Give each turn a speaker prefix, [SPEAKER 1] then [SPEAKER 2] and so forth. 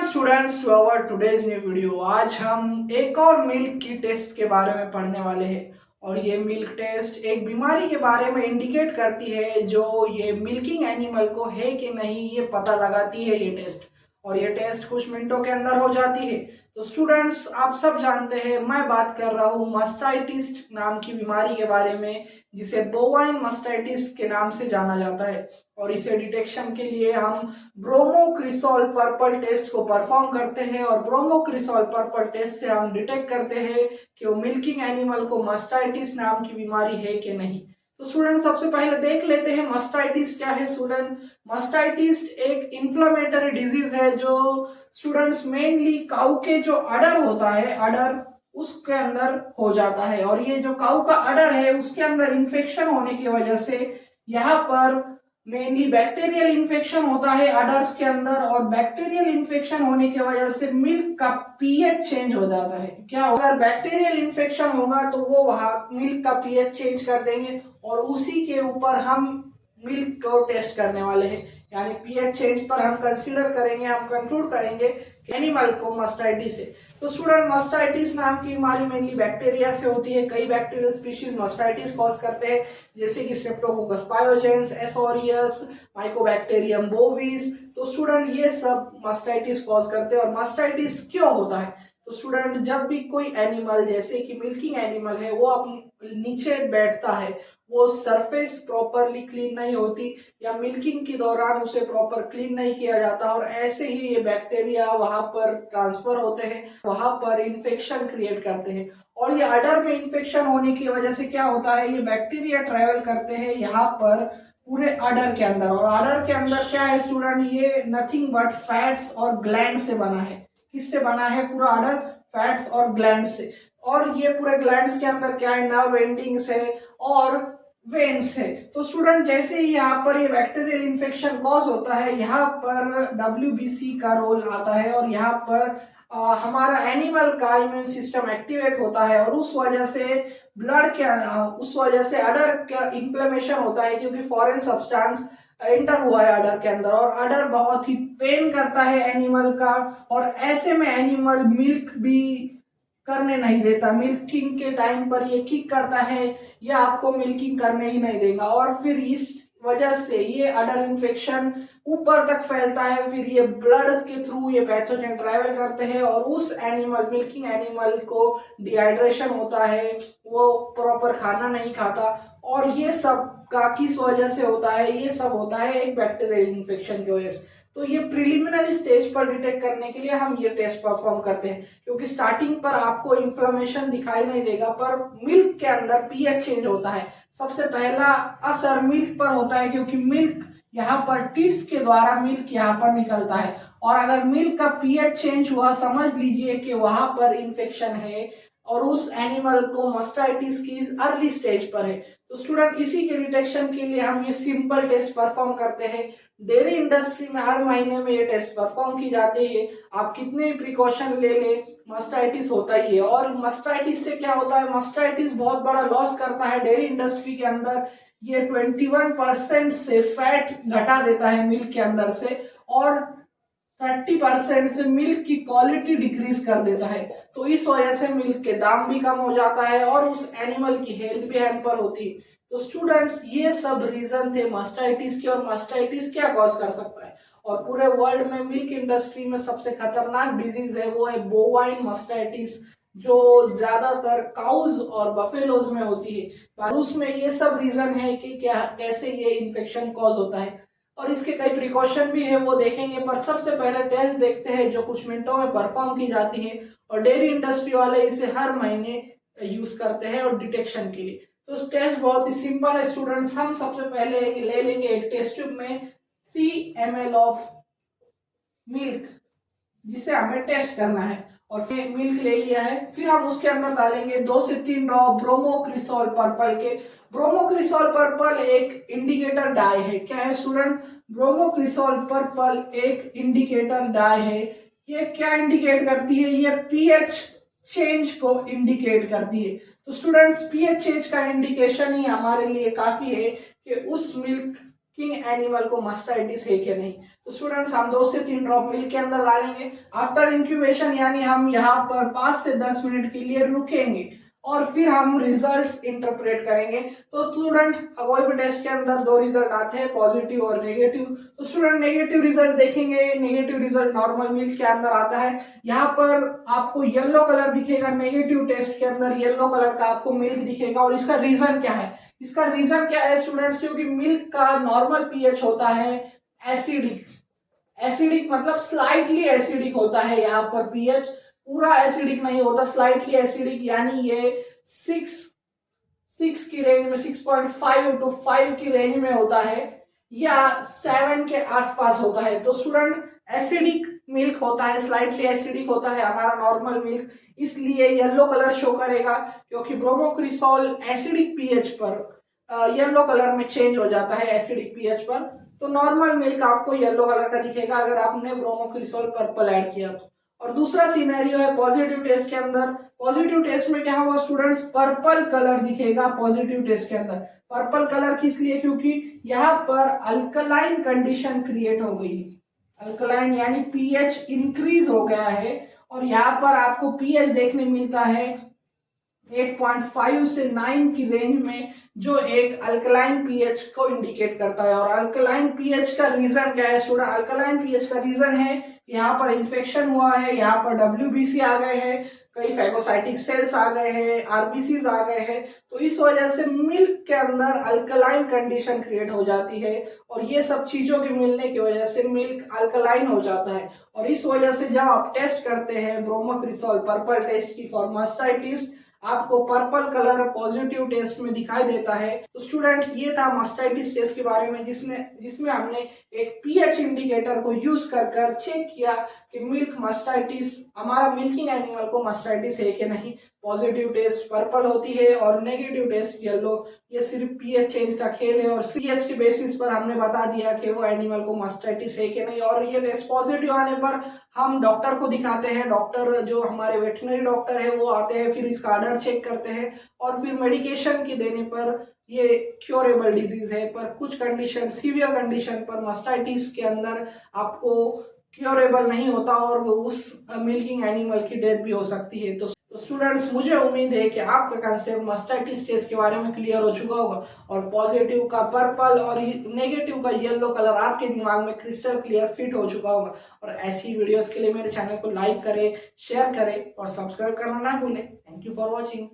[SPEAKER 1] Students to our today's new video. आज हम एक और मिल्क की टेस्ट के बारे में पढ़ने वाले हैं और ये मिल्क टेस्ट एक बीमारी के बारे में इंडिकेट करती है जो ये मिल्किंग एनिमल को है कि नहीं ये पता लगाती है ये टेस्ट। और ये टेस्ट कुछ मिनटों के अंदर हो जाती है। तो स्टूडेंट्स आप सब जानते हैं मैं बात कर रहा हूँ मस्टाइटिस नाम की बीमारी के बारे में, जिसे बोवाइन मस्टाइटिस के नाम से जाना जाता है। और इसे डिटेक्शन के लिए हम ब्रोमोक्रिसॉल पर्पल टेस्ट को परफॉर्म करते हैं और ब्रोमोक्रिसॉल पर्पल टेस्ट से हम डिटेक्ट करते हैं कि वो मिल्किंग एनिमल को मस्टाइटिस नाम की बीमारी है कि नहीं। तो स्टूडेंट सबसे पहले देख लेते हैं मस्टाइटिस क्या है। स्टूडेंट मस्टाइटिस एक इन्फ्लेमेटरी डिजीज है जो स्टूडेंट्स मेनली काऊ के जो अडर होता है अडर उसके अंदर हो जाता है। और ये जो काऊ का अडर है उसके अंदर इंफेक्शन होने की वजह से यहाँ पर मेनली बैक्टीरियल इन्फेक्शन होता है अडर्स के अंदर। और बैक्टीरियल इन्फेक्शन होने की वजह से मिल्क का पीएच चेंज हो जाता है। क्या अगर बैक्टीरियल इन्फेक्शन होगा तो वो वहां मिल्क का पीएच चेंज कर देंगे और उसी के ऊपर हम मिल्क को टेस्ट करने वाले हैं। यानी पीएच चेंज पर हम कंसीडर करेंगे, हम कंक्लूड करेंगे कि एनिमल को मस्टाइटिस है। तो स्टूडेंट मस्टाइटिस नाम की बीमारी मेनली बैक्टीरिया से होती है। कई बैक्टीरियल स्पीशीज मस्टाइटिस कॉज करते हैं जैसे कि स्ट्रेप्टोकोकस पायोजेंस, एसोरियस, माइकोबैक्टीरियम बोविस। तो स्टूडेंट ये सब मस्टाइटिस कॉज करते हैं। और मस्टाइटिस क्यों होता है? तो स्टूडेंट जब भी कोई एनिमल जैसे कि मिल्किंग एनिमल है वो नीचे बैठता है, वो सरफेस प्रॉपरली क्लीन नहीं होती या मिल्किंग के दौरान उसे प्रॉपर क्लीन नहीं किया जाता और ऐसे ही ये बैक्टीरिया वहां पर ट्रांसफर होते हैं, वहां पर इन्फेक्शन क्रिएट करते हैं। और ये अडर में इन्फेक्शन होने की वजह से क्या होता है, ये बैक्टीरिया ट्रेवल करते हैं यहाँ पर पूरे अडर के अंदर। और अडर के अंदर क्या है स्टूडेंट, ये नथिंग बट फैट्स और ग्लैंड से बना है। किससे बना है पूरा अडर? फैट्स और ग्लैंड से। और ये पूरे ग्लैंड्स के अंदर क्या है, नर्व एंडिंग्स है और वेन्स है। तो स्टूडेंट जैसे ही यहाँ पर ये बैक्टीरियल इन्फेक्शन कॉज होता है यहाँ पर WBC का रोल आता है और यहाँ पर हमारा एनिमल का इम्यून सिस्टम एक्टिवेट होता है और उस वजह से अडर का इन्फ्लेमेशन होता है क्योंकि फॉरेन सब्सटेंस एंटर हुआ है अडर के अंदर और अडर बहुत ही पेन करता है एनिमल का। और ऐसे में एनिमल मिल्क भी करने नहीं देता, मिल्किंग के टाइम पर ये किक करता है, ये आपको मिल्किंग करने ही नहीं देगा। और फिर इस वजह से ये अडर इन्फेक्शन ऊपर तक फैलता है, फिर ये ब्लड के थ्रू ये पैथोजन ट्रैवल करते हैं और उस एनिमल मिल्किंग एनिमल को डिहाइड्रेशन होता है, वो प्रॉपर खाना नहीं खाता। और ये सब का किस वजह से होता है? ये सब होता है एक बैक्टीरियल इन्फेक्शन की वजह से। तो ये प्रिलिमिनरी स्टेज पर डिटेक्ट करने के लिए हम ये टेस्ट परफॉर्म करते हैं क्योंकि स्टार्टिंग पर आपको इन्फ्लेमेशन दिखाई नहीं देगा पर मिल्क के अंदर पीएच चेंज होता है। सबसे पहला असर मिल्क पर होता है क्योंकि मिल्क यहाँ पर टीट्स के द्वारा मिल्क यहाँ पर निकलता है और अगर मिल्क का पीएच चेंज हुआ समझ लीजिए कि वहां पर इन्फेक्शन है और उस एनिमल को मस्टाइटिस की अर्ली स्टेज पर है। तो स्टूडेंट इसी के डिटेक्शन के लिए हम ये सिंपल टेस्ट परफॉर्म करते हैं। डेयरी इंडस्ट्री में हर महीने में ये टेस्ट परफॉर्म की जाती है। आप कितने भी प्रिकॉशन ले ले मस्टाइटिस होता ही है। और मस्टाइटिस से क्या होता है, मस्टाइटिस बहुत बड़ा लॉस करता है डेयरी इंडस्ट्री के अंदर। ये 21% से फैट घटा देता है मिल्क के अंदर से और 30% से मिल्क की क्वालिटी डिक्रीज कर देता है। तो इस वजह से मिल्क के दाम भी कम हो जाता है और उस एनिमल की हेल्थ भी हैम्पर होती है। तो स्टूडेंट्स ये सब रीजन थे मस्टाइटिस के। और मस्टाइटिस क्या कॉज कर सकता है? और पूरे वर्ल्ड में मिल्क इंडस्ट्री में सबसे खतरनाक डिजीज है वो है बोवाइन मस्टाइटिस, जो ज्यादातर काउज और बफेलोज में होती है। पर उसमें ये सब रीजन है कि क्या कैसे ये इन्फेक्शन कॉज होता है और इसके कई प्रिकॉशन भी है वो देखेंगे। पर सबसे पहले टेस्ट देखते हैं जो कुछ मिनटों में परफॉर्म की जाती है और डेयरी इंडस्ट्री वाले इसे हर महीने यूज करते हैं और डिटेक्शन के लिए। तो टेस्ट बहुत ही सिंपल है स्टूडेंट्स। हम सबसे पहले ले लेंगे एक टेस्ट ट्यूब में 3 ml ऑफ मिल्क जिसे हमें टेस्ट करना है और फिर मिल्क ले लिया है। फिर हम उसके अंदर डालेंगे 2 से 3 ड्रॉप ब्रोमोक्रिसॉल पर्पल के। ब्रोमोक्रिसॉल पर्पल एक इंडिकेटर डाई है। क्या है स्टूडेंट? ब्रोमोक्रिसॉल पर्पल एक इंडिकेटर डाई है। ये क्या इंडिकेट करती है? ये पीएच चेंज को इंडिकेट करती है। तो स्टूडेंट्स पीएच चेंज का इंडिकेशन ही हमारे लिए काफी है कि उस मिल्क एनिमल को मास्टाइटिस है कि नहीं। तो स्टूडेंट्स हम 2 से 3 ड्रॉप मिल्क के अंदर डालेंगे। आफ्टर इंक्यूबेशन यानी हम यहाँ पर 5 से 10 मिनट के लिए रुकेंगे और फिर हम रिजल्ट्स इंटरप्रेट करेंगे। तो स्टूडेंट कोई भी टेस्ट के अंदर 2 रिजल्ट आते हैं, पॉजिटिव और नेगेटिव। तो स्टूडेंट नेगेटिव रिजल्ट देखेंगे, नेगेटिव रिजल्ट नॉर्मल मिल्क के अंदर आता है। यहाँ पर आपको येलो कलर दिखेगा, नेगेटिव टेस्ट के अंदर येलो कलर का आपको मिल्क दिखेगा। और इसका रीजन क्या है? इसका रीजन क्या है स्टूडेंट्स? क्योंकि मिल्क का नॉर्मल पीएच होता है एसिडिक। एसिडिक मतलब स्लाइटली एसिडिक होता है। यहाँ पर पीएच पूरा एसिडिक नहीं होता, स्लाइटली एसिडिक, यानी ये 6 की रेंज में, 6.5 to 5 की रेंज में होता है या 7 के आसपास होता है। तो स्टूडेंट एसिडिक मिल्क होता है, स्लाइटली एसिडिक होता है हमारा नॉर्मल मिल्क, इसलिए येलो कलर शो करेगा। क्योंकि ब्रोमोक्रिसॉल एसिडिक पीएच पर येलो कलर में चेंज हो जाता है एसिडिक पीएच पर। तो नॉर्मल मिल्क आपको येलो कलर का दिखेगा अगर आपने ब्रोमोक्रिसॉल पर्पल ऐड किया तो। और दूसरा सिनेरियो है पॉजिटिव टेस्ट के अंदर। पॉजिटिव टेस्ट में क्या होगा स्टूडेंट्स? पर्पल कलर दिखेगा पॉजिटिव टेस्ट के अंदर। पर्पल कलर किस लिए? क्योंकि यहाँ पर अल्कलाइन कंडीशन क्रिएट हो गई। अल्कलाइन यानी पीएच इंक्रीज हो गया है और यहाँ पर आपको पीएच देखने मिलता है 8.5 से 9 की रेंज में, जो एक अल्कलाइन पीएच को इंडिकेट करता है। और अल्कलाइन पीएच का रीजन क्या है स्टूडेंट? अल्कलाइन पीएच का रीजन है यहाँ पर इन्फेक्शन हुआ है, यहाँ पर डब्ल्यूबीसी आ गए हैं, कई फैगोसाइटिक सेल्स आ गए हैं, आरबीसीज आ गए हैं। तो इस वजह से मिल्क के अंदर अल्कलाइन कंडीशन क्रिएट हो जाती है और ये सब चीजों के मिलने की वजह से मिल्क अल्कलाइन हो जाता है। और इस वजह से जब आप टेस्ट करते हैं ब्रोमोक्रिसॉल पर्पल टेस्ट की फॉर मास्टाइटिस, आपको पर्पल कलर पॉजिटिव टेस्ट में दिखाई देता है। तो स्टूडेंट ये था मास्टाइटिस टेस्ट के बारे में, जिसमें हमने एक पीएच इंडिकेटर को यूज कर चेक किया कि मिल्क मास्टाइटिस, हमारा मिल्किंग एनिमल को मास्टाइटिस है कि नहीं। पॉजिटिव टेस्ट पर्पल होती है और नेगेटिव टेस्ट येलो। ये सिर्फ पीएच चेंज का खेल है और पीएच के बेसिस पर हमने बता दिया कि वो एनिमल को मास्टाइटिस है कि नहीं। और ये टेस्ट पॉजिटिव आने पर हम डॉक्टर को दिखाते हैं, डॉक्टर जो हमारे वेटनरी डॉक्टर है वो आते हैं, फिर इसका आर्डर चेक करते हैं और फिर मेडिकेशन की देने पर ये क्योरेबल डिजीज है। पर कुछ कंडीशन, सीवियर कंडीशन पर मास्टाइटिस के अंदर आपको क्योरेबल नहीं होता और उस मिल्किंग एनिमल की डेथ भी हो सकती है। तो स्टूडेंट्स मुझे उम्मीद है कि आपका कंसेप्ट मास्टाइटिस टेस्ट के बारे में क्लियर हो चुका होगा और पॉजिटिव का पर्पल और नेगेटिव का येलो कलर आपके दिमाग में क्रिस्टल क्लियर फिट हो चुका होगा। और ऐसी वीडियोस के लिए मेरे चैनल को लाइक करें, शेयर करें और सब्सक्राइब करना ना भूलें। Thank you for watching.